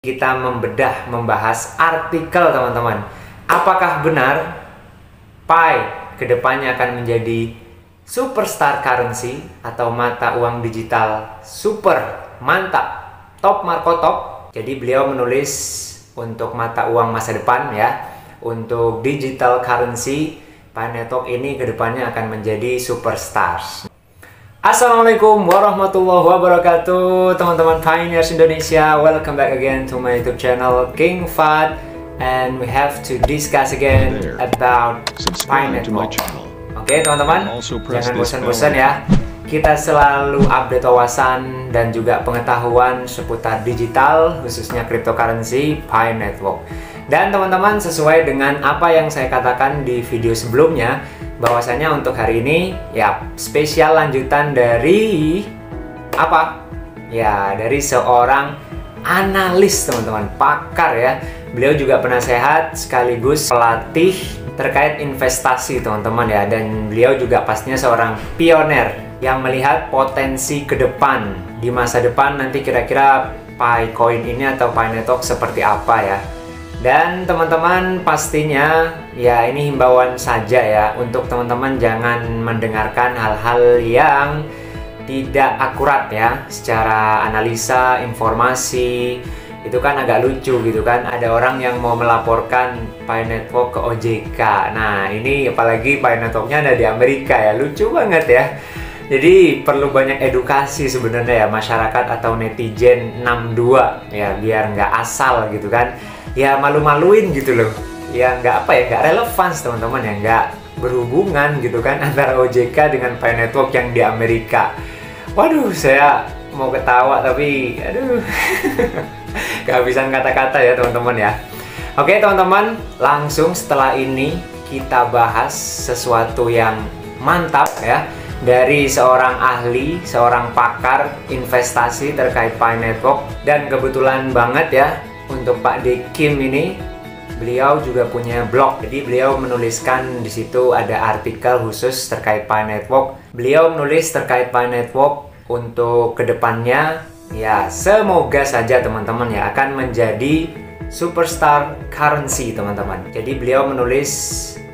Kita membahas artikel, teman-teman. Apakah benar Pi kedepannya akan menjadi superstar currency atau mata uang digital super mantap, top marko top? Jadi beliau menulis untuk mata uang masa depan ya, untuk digital currency Pi Network ini kedepannya akan menjadi superstars. Assalamualaikum warahmatullahi wabarakatuh, teman-teman pioneers Indonesia. Welcome back again to my YouTube channel King Fat, and we have to discuss again about Pi Network. Oke, teman-teman, jangan bosan-bosan ya. Kita selalu update wawasan dan juga pengetahuan seputar digital, khususnya cryptocurrency Pi Network. Dan teman-teman, sesuai dengan apa yang saya katakan di video sebelumnya, bahwasanya untuk hari ini ya spesial lanjutan dari apa? Ya, dari seorang analis, teman-teman, pakar ya. Beliau juga penasehat sekaligus pelatih terkait investasi, teman-teman ya. Dan beliau juga pastinya seorang pioner yang melihat potensi ke depan, di masa depan nanti kira-kira Pi Coin ini atau Pi Network seperti apa ya. Dan teman-teman pastinya ya ini himbauan saja ya, untuk teman-teman jangan mendengarkan hal-hal yang tidak akurat ya, secara analisa informasi itu kan agak lucu gitu kan. Ada orang yang mau melaporkan Pi Network ke OJK. Nah ini apalagi Pi Networknya ada di Amerika ya, lucu banget ya. Jadi perlu banyak edukasi sebenarnya ya, masyarakat atau netizen 62 ya, biar nggak asal gitu kan. Ya malu-maluin gitu loh, ya nggak apa ya, nggak relevan teman-teman ya, nggak berhubungan gitu kan antara OJK dengan Pi Network yang di Amerika. Waduh, saya mau ketawa tapi aduh kehabisan kata-kata ya teman-teman ya. Oke teman-teman, langsung setelah ini kita bahas sesuatu yang mantap ya, dari seorang ahli, seorang pakar investasi terkait Pi Network. Dan kebetulan banget ya, untuk Pak D. Kim ini, beliau juga punya blog. Jadi beliau menuliskan di situ ada artikel khusus terkait Pi Network. Beliau menulis terkait Pi Network untuk kedepannya ya, semoga saja teman-teman ya akan menjadi superstar currency, teman-teman. Jadi beliau menulis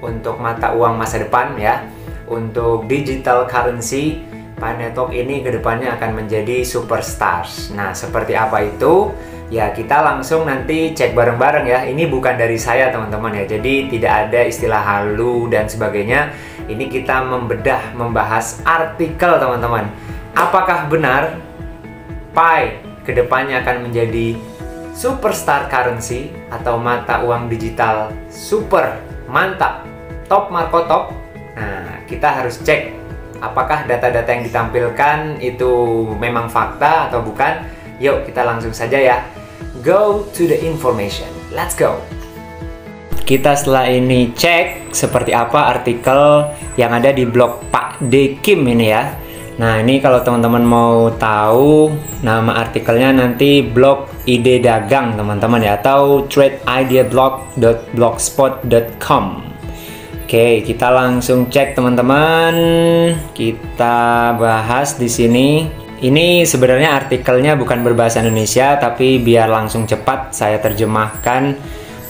untuk mata uang masa depan ya, untuk digital currency Pi Network ini kedepannya akan menjadi superstars. Nah seperti apa itu? Ya kita langsung nanti cek bareng-bareng ya. Ini bukan dari saya teman-teman ya, jadi tidak ada istilah halu dan sebagainya. Ini kita membahas artikel, teman-teman. Apakah benar Pi kedepannya akan menjadi superstar currency atau mata uang digital super mantap, top marko top? Nah kita harus cek apakah data-data yang ditampilkan itu memang fakta atau bukan. Yuk kita langsung saja ya, go to the information, let's go. Kita setelah ini cek seperti apa artikel yang ada di blog Pak D. Kim ini ya. Nah ini kalau teman-teman mau tahu nama artikelnya, nanti blog ide dagang teman-teman ya, atau tradeideablog.blogspot.com. Oke, kita langsung cek teman-teman. Kita bahas di sini. Ini sebenarnya artikelnya bukan berbahasa Indonesia, tapi biar langsung cepat saya terjemahkan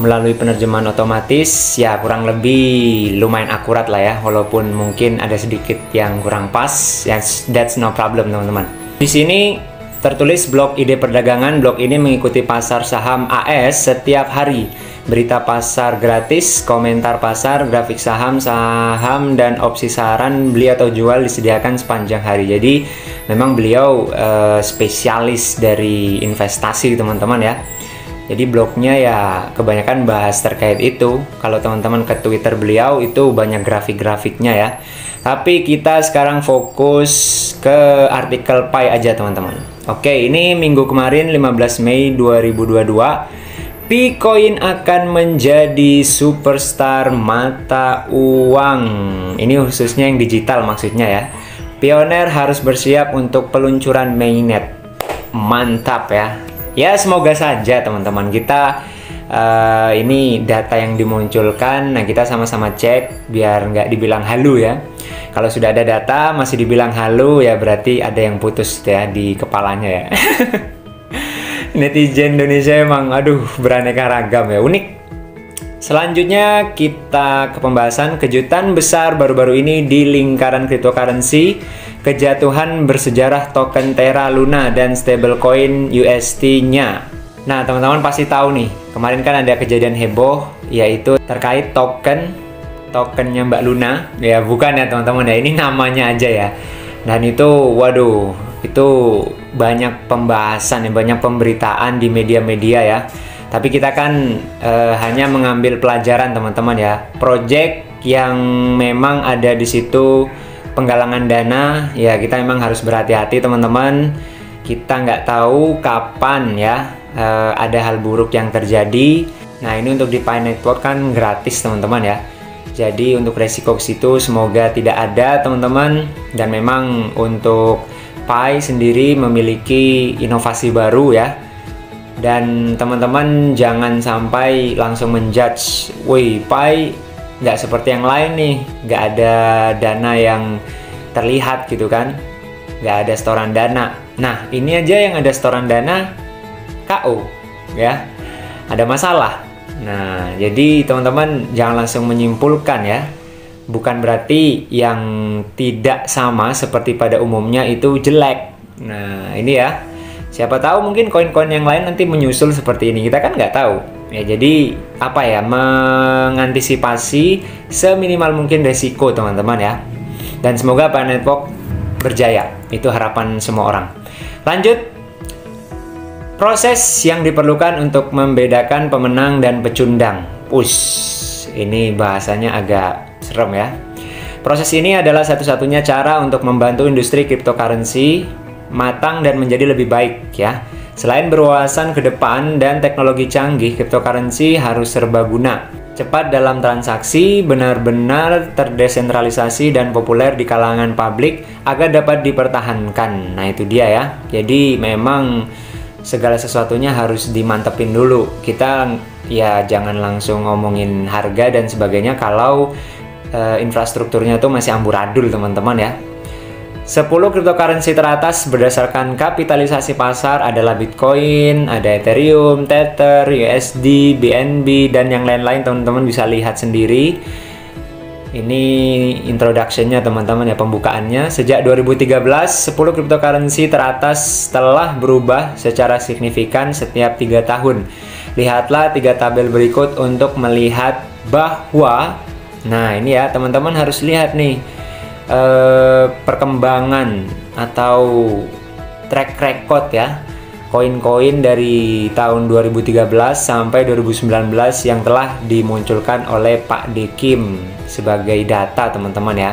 melalui penerjemahan otomatis. Ya kurang lebih lumayan akurat lah ya, walaupun mungkin ada sedikit yang kurang pas. Yes, that's no problem teman-teman. Di sini tertulis blog ide perdagangan. Blog ini mengikuti pasar saham AS setiap hari. Berita pasar gratis, komentar pasar, grafik saham, dan opsi saran beli atau jual disediakan sepanjang hari. Jadi memang beliau spesialis dari investasi teman-teman ya. Jadi blognya ya kebanyakan bahas terkait itu. Kalau teman-teman ke Twitter beliau itu banyak grafik-grafiknya ya. Tapi kita sekarang fokus ke artikel Pi aja teman-teman. Oke, ini minggu kemarin 15 Mei 2022. Bitcoin akan menjadi superstar mata uang. Ini khususnya yang digital maksudnya ya. Pioner harus bersiap untuk peluncuran mainnet. Mantap ya. Ya semoga saja teman-teman. Kita ini data yang dimunculkan. Nah kita sama-sama cek biar nggak dibilang halu ya. Kalau sudah ada data masih dibilang halu ya berarti ada yang putus ya di kepalanya ya. Netizen Indonesia emang aduh beraneka ragam ya, unik. Selanjutnya kita ke pembahasan kejutan besar baru-baru ini di lingkaran cryptocurrency, kejatuhan bersejarah token Terra Luna dan stablecoin UST-nya. Nah, teman-teman pasti tahu nih, kemarin kan ada kejadian heboh yaitu terkait tokennya Mbak Luna. Ya bukan ya teman-teman ya, ini namanya aja ya. Dan itu waduh, itu banyak pembahasan ya, banyak pemberitaan di media-media ya. Tapi kita kan hanya mengambil pelajaran teman-teman ya. Project yang memang ada di situ penggalangan dana, ya kita memang harus berhati-hati teman-teman. Kita nggak tahu kapan ya ada hal buruk yang terjadi. Nah ini untuk di Pi Network kan gratis teman-teman ya. Jadi untuk resiko ke situ semoga tidak ada teman-teman. Dan memang untuk Pi sendiri memiliki inovasi baru ya. Dan teman-teman jangan sampai langsung menjudge, wih Pi nggak seperti yang lain nih, nggak ada dana yang terlihat gitu kan, nggak ada setoran dana. Nah ini aja yang ada setoran dana KO ya, ada masalah. Nah jadi teman-teman jangan langsung menyimpulkan ya, bukan berarti yang tidak sama seperti pada umumnya itu jelek. Nah ini ya, siapa tahu mungkin koin-koin yang lain nanti menyusul seperti ini, kita kan nggak tahu. Ya jadi apa ya, mengantisipasi seminimal mungkin resiko teman-teman ya. Dan semoga Pi Network berjaya, itu harapan semua orang. Lanjut, proses yang diperlukan untuk membedakan pemenang dan pecundang. Ini bahasanya agak serem ya. Proses ini adalah satu-satunya cara untuk membantu industri cryptocurrency matang dan menjadi lebih baik ya. Selain berwawasan ke depan dan teknologi canggih, cryptocurrency harus serbaguna, cepat dalam transaksi, benar-benar terdesentralisasi dan populer di kalangan publik agar dapat dipertahankan. Nah itu dia ya. Jadi memang segala sesuatunya harus dimantepin dulu. Kita ya jangan langsung ngomongin harga dan sebagainya kalau infrastrukturnya tuh masih amburadul teman-teman ya. 10 cryptocurrency teratas berdasarkan kapitalisasi pasar adalah Bitcoin, ada Ethereum, Tether, USD, BNB, dan yang lain-lain teman-teman bisa lihat sendiri. Ini introduction-nya teman-teman ya, pembukaannya. Sejak 2013, 10 cryptocurrency teratas telah berubah secara signifikan setiap 3 tahun. Lihatlah 3 tabel berikut untuk melihat bahwa, nah ini ya teman-teman harus lihat nih, perkembangan atau track record ya koin-koin dari tahun 2013 sampai 2019 yang telah dimunculkan oleh Pak Dekim sebagai data teman-teman ya.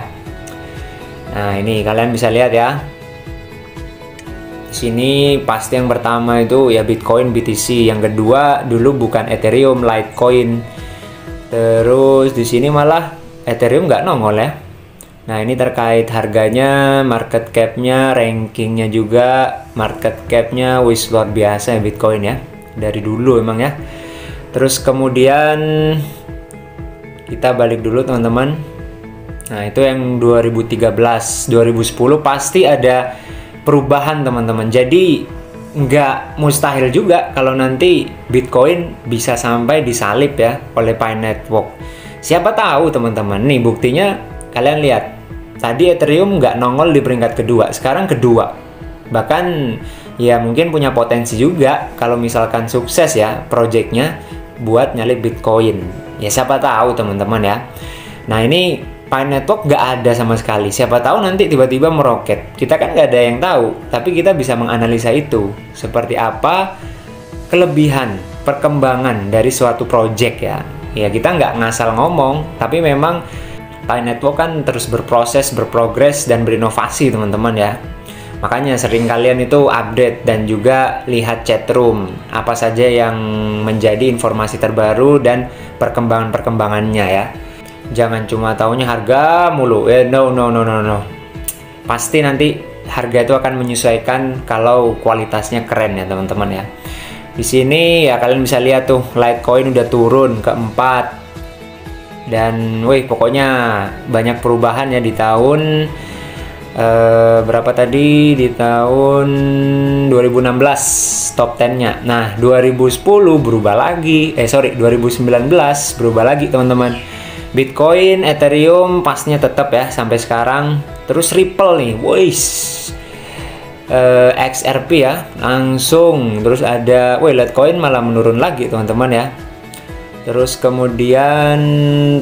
Nah ini kalian bisa lihat ya. Di sini pasti yang pertama itu ya Bitcoin, BTC. Yang kedua dulu bukan Ethereum, Litecoin. Terus di sini malah Ethereum nggak nongol ya. Nah ini terkait harganya, market cap-nya, rankingnya juga, market cap-nya wis luar biasa ya Bitcoin ya, dari dulu emang ya. Terus kemudian kita balik dulu teman-teman. Nah itu yang 2013, 2010 pasti ada perubahan teman-teman. Jadi nggak mustahil juga kalau nanti Bitcoin bisa sampai disalip ya oleh Pi Network. Siapa tahu teman-teman, nih buktinya. Kalian lihat, tadi Ethereum nggak nongol di peringkat kedua, sekarang kedua. Bahkan ya mungkin punya potensi juga kalau misalkan sukses ya projectnya buat nyalip Bitcoin. Ya siapa tahu teman-teman ya. Nah ini Pi Network nggak ada sama sekali. Siapa tahu nanti tiba-tiba meroket. Kita kan nggak ada yang tahu, tapi kita bisa menganalisa itu. Seperti apa kelebihan, perkembangan dari suatu project ya. Ya kita nggak ngasal ngomong, tapi memang Pi Network kan terus berproses, berprogres, dan berinovasi teman-teman ya. Makanya sering kalian itu update dan juga lihat chatroom apa saja yang menjadi informasi terbaru dan perkembangan-perkembangannya ya. Jangan cuma taunya harga mulu. No. Pasti nanti harga itu akan menyesuaikan kalau kualitasnya keren ya teman-teman ya. Di sini ya kalian bisa lihat tuh Litecoin udah turun ke 4. Dan pokoknya banyak perubahan ya di tahun Berapa tadi di tahun 2016 top 10-nya. Nah, 2010 berubah lagi. 2019 berubah lagi, teman-teman. Bitcoin, Ethereum pastinya tetap ya sampai sekarang. Terus Ripple nih, wis. XRP ya, langsung. Terus ada, Litecoin malah menurun lagi, teman-teman ya. Terus kemudian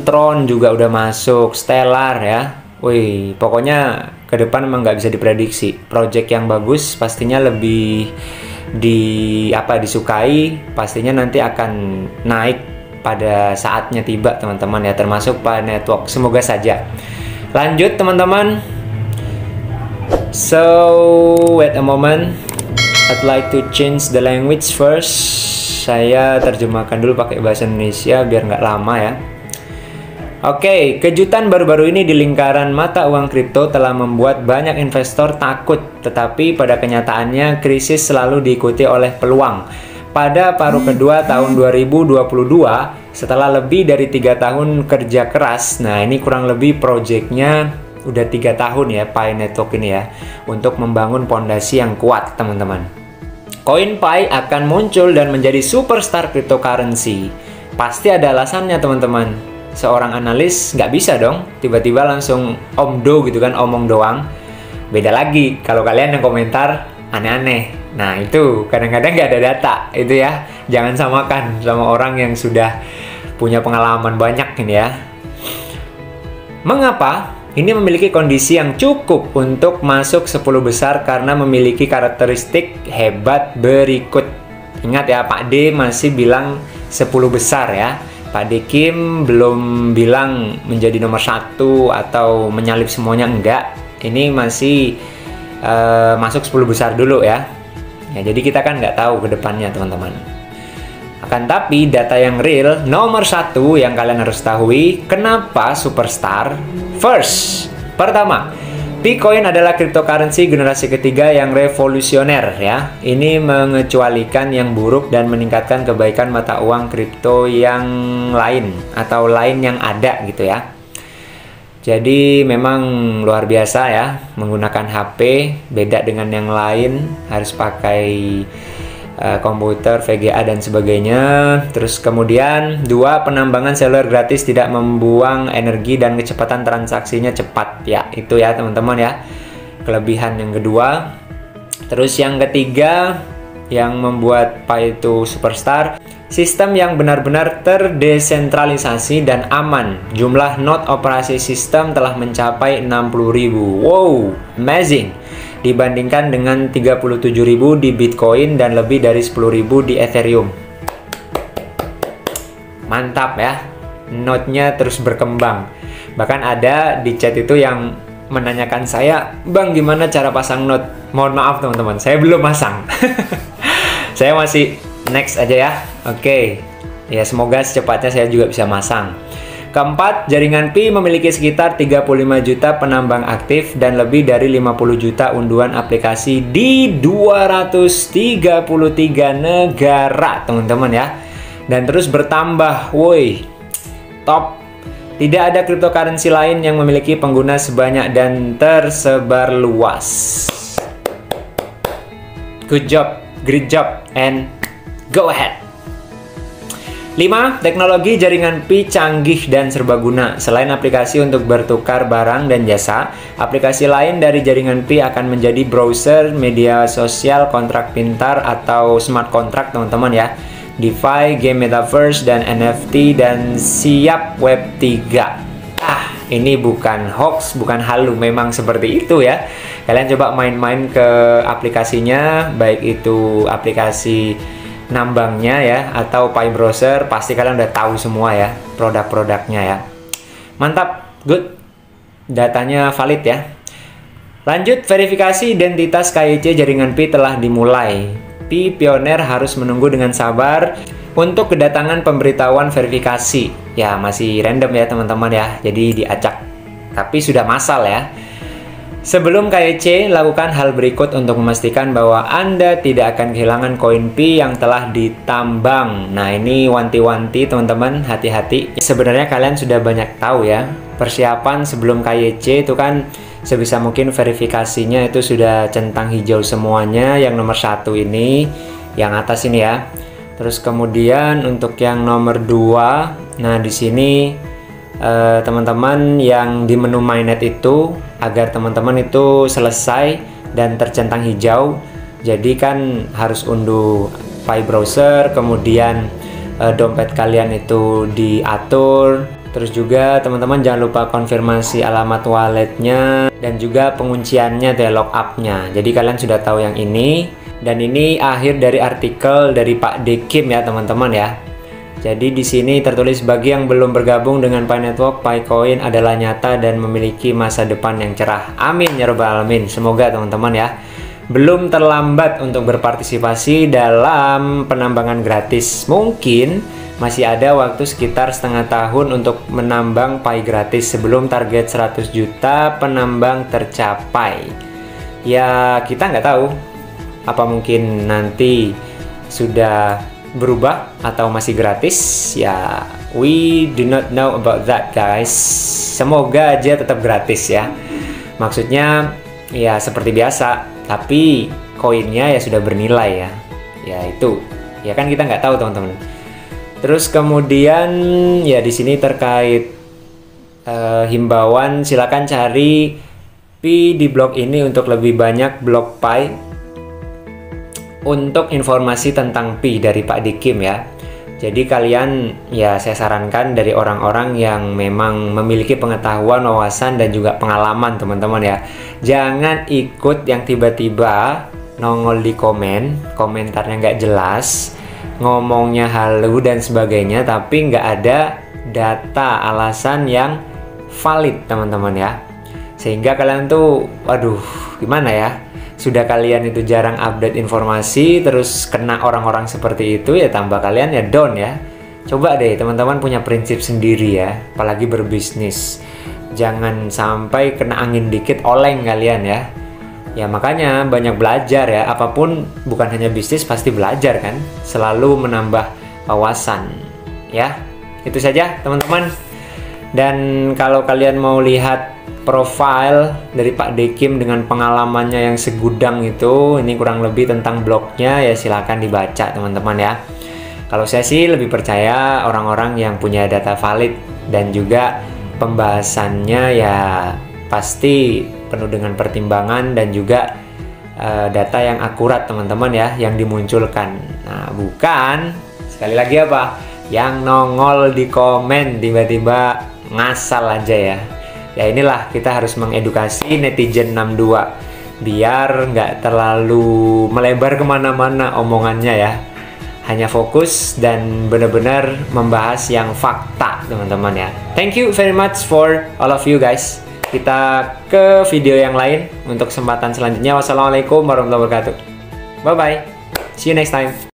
Tron juga udah masuk, Stellar ya. Pokoknya ke depan memang nggak bisa diprediksi. Project yang bagus pastinya lebih disukai, pastinya nanti akan naik pada saatnya tiba, teman-teman ya, termasuk Pi Network. Semoga saja. Lanjut, teman-teman. So, wait a moment. I'd like to change the language first. Saya terjemahkan dulu pakai bahasa Indonesia biar nggak lama ya. Oke, kejutan baru-baru ini di lingkaran mata uang kripto telah membuat banyak investor takut, tetapi pada kenyataannya krisis selalu diikuti oleh peluang. Pada paruh kedua tahun 2022, setelah lebih dari 3 tahun kerja keras, nah ini kurang lebih proyeknya udah 3 tahun ya, Pi Network ini ya, untuk membangun pondasi yang kuat, teman-teman. Koin Pi akan muncul dan menjadi superstar cryptocurrency. Pasti ada alasannya, teman-teman. Seorang analis nggak bisa dong tiba-tiba langsung omdo gitu kan, omong doang. Beda lagi kalau kalian yang komentar aneh-aneh. Nah itu kadang-kadang nggak ada data itu ya. Jangan samakan sama orang yang sudah punya pengalaman banyak ini ya. Mengapa? Ini memiliki kondisi yang cukup untuk masuk 10 besar karena memiliki karakteristik hebat berikut. Ingat ya, Pak D masih bilang 10 besar ya. Pak D Kim belum bilang menjadi nomor 1 atau menyalip semuanya, enggak. Ini masih masuk 10 besar dulu ya. Jadi kita kan nggak tahu ke depannya, teman-teman. Akan tapi data yang real, nomor 1 yang kalian harus tahu, kenapa superstar? First, pertama, Bitcoin adalah cryptocurrency generasi ketiga yang revolusioner ya. Ini mengecualikan yang buruk dan meningkatkan kebaikan mata uang kripto yang lain atau lain yang ada gitu ya. Jadi memang luar biasa ya, menggunakan HP beda dengan yang lain, harus pakai komputer, VGA dan sebagainya. Terus kemudian 2, penambangan seluler gratis, tidak membuang energi dan kecepatan transaksinya cepat ya. Itu ya teman-teman ya, kelebihan yang kedua. Terus yang ketiga yang membuat Pi itu superstar, sistem yang benar-benar terdesentralisasi dan aman. Jumlah node operasi sistem telah mencapai 60.000. Wow, amazing. Dibandingkan dengan 37.000 di Bitcoin dan lebih dari 10.000 di Ethereum. Mantap ya, node-nya terus berkembang. Bahkan ada di chat itu yang menanyakan saya, Bang gimana cara pasang node? Mohon maaf teman-teman, saya belum pasang. Saya masih next aja ya. Oke. Ya semoga secepatnya saya juga bisa masang. Keempat, jaringan Pi memiliki sekitar 35 juta penambang aktif dan lebih dari 50 juta unduhan aplikasi di 233 negara, teman-teman ya. Dan terus bertambah, woi. Top. Tidak ada cryptocurrency lain yang memiliki pengguna sebanyak dan tersebar luas. Good job, great job, and go ahead. 5. Teknologi jaringan Pi canggih dan serbaguna. Selain aplikasi untuk bertukar barang dan jasa, aplikasi lain dari jaringan Pi akan menjadi browser, media sosial, kontrak pintar atau smart contract, teman-teman ya. DeFi, game metaverse, dan NFT, dan siap Web 3. Ini bukan hoax, bukan halu, memang seperti itu ya. Kalian coba main-main ke aplikasinya, baik itu aplikasi nambangnya ya atau Pi browser, pasti kalian udah tahu semua ya produk-produknya ya. Mantap, good. Datanya valid ya. Lanjut, verifikasi identitas KYC jaringan Pi telah dimulai. Pi pioner harus menunggu dengan sabar untuk kedatangan pemberitahuan verifikasi. Ya, masih random ya teman-teman ya. Jadi diacak. Tapi sudah massal ya. Sebelum KYC, lakukan hal berikut untuk memastikan bahwa Anda tidak akan kehilangan koin Pi yang telah ditambang. Nah, ini wanti-wanti teman-teman, hati-hati. Sebenarnya kalian sudah banyak tahu ya, persiapan sebelum KYC itu kan sebisa mungkin verifikasinya itu sudah centang hijau semuanya. Yang nomor 1 ini, yang atas ini ya. Terus kemudian untuk yang nomor 2, nah di sini teman-teman yang di menu MyNet itu, agar teman-teman itu selesai dan tercentang hijau, jadi kan harus unduh file browser, kemudian dompet kalian itu diatur. Terus juga teman-teman jangan lupa konfirmasi alamat walletnya dan juga pengunciannya, logupnya. Jadi kalian sudah tahu yang ini. Dan ini akhir dari artikel dari Pak Dekim ya teman-teman ya. Jadi di sini tertulis, bagi yang belum bergabung dengan Pi Network, Picoin adalah nyata dan memiliki masa depan yang cerah. Amin ya robbal alamin. Semoga teman-teman ya. Belum terlambat untuk berpartisipasi dalam penambangan gratis. Mungkin masih ada waktu sekitar setengah tahun untuk menambang Pi gratis sebelum target 100 juta penambang tercapai. Ya kita nggak tahu. Apa mungkin nanti sudah berubah atau masih gratis? Ya, we do not know about that guys. Semoga aja tetap gratis ya. Maksudnya ya seperti biasa, tapi koinnya ya sudah bernilai ya. Ya itu, ya kan kita nggak tahu teman-teman. Terus kemudian ya di sini terkait himbauan, silakan cari Pi di blog ini untuk lebih banyak blog Pi. Untuk informasi tentang Pi dari Pak Dikim ya. Jadi kalian ya saya sarankan dari orang-orang yang memang memiliki pengetahuan, wawasan dan juga pengalaman teman-teman ya. Jangan ikut yang tiba-tiba nongol di komentarnya nggak jelas, ngomongnya halu dan sebagainya, tapi nggak ada data alasan yang valid teman-teman ya. Sehingga kalian tuh, waduh gimana ya, sudah kalian itu jarang update informasi, terus kena orang-orang seperti itu, ya tambah kalian ya down ya. Coba deh teman-teman punya prinsip sendiri ya, apalagi berbisnis. Jangan sampai kena angin dikit oleng kalian ya. Ya makanya banyak belajar ya, apapun bukan hanya bisnis pasti belajar kan, selalu menambah wawasan ya. Itu saja teman-teman. Dan kalau kalian mau lihat profil dari Pak Dekim dengan pengalamannya yang segudang itu, ini kurang lebih tentang blognya, ya silakan dibaca teman-teman ya. Kalau saya sih lebih percaya orang-orang yang punya data valid dan juga pembahasannya ya pasti penuh dengan pertimbangan dan juga data yang akurat teman-teman ya yang dimunculkan. Nah bukan sekali lagi apa yang nongol di komen tiba-tiba ngasal aja ya. Ya inilah kita harus mengedukasi netizen 62 biar nggak terlalu melebar kemana-mana omongannya ya. Hanya fokus dan benar-benar membahas yang fakta teman-teman ya. Thank you very much for all of you guys. Kita ke video yang lain untuk kesempatan selanjutnya. Wassalamualaikum warahmatullahi wabarakatuh. Bye bye. See you next time.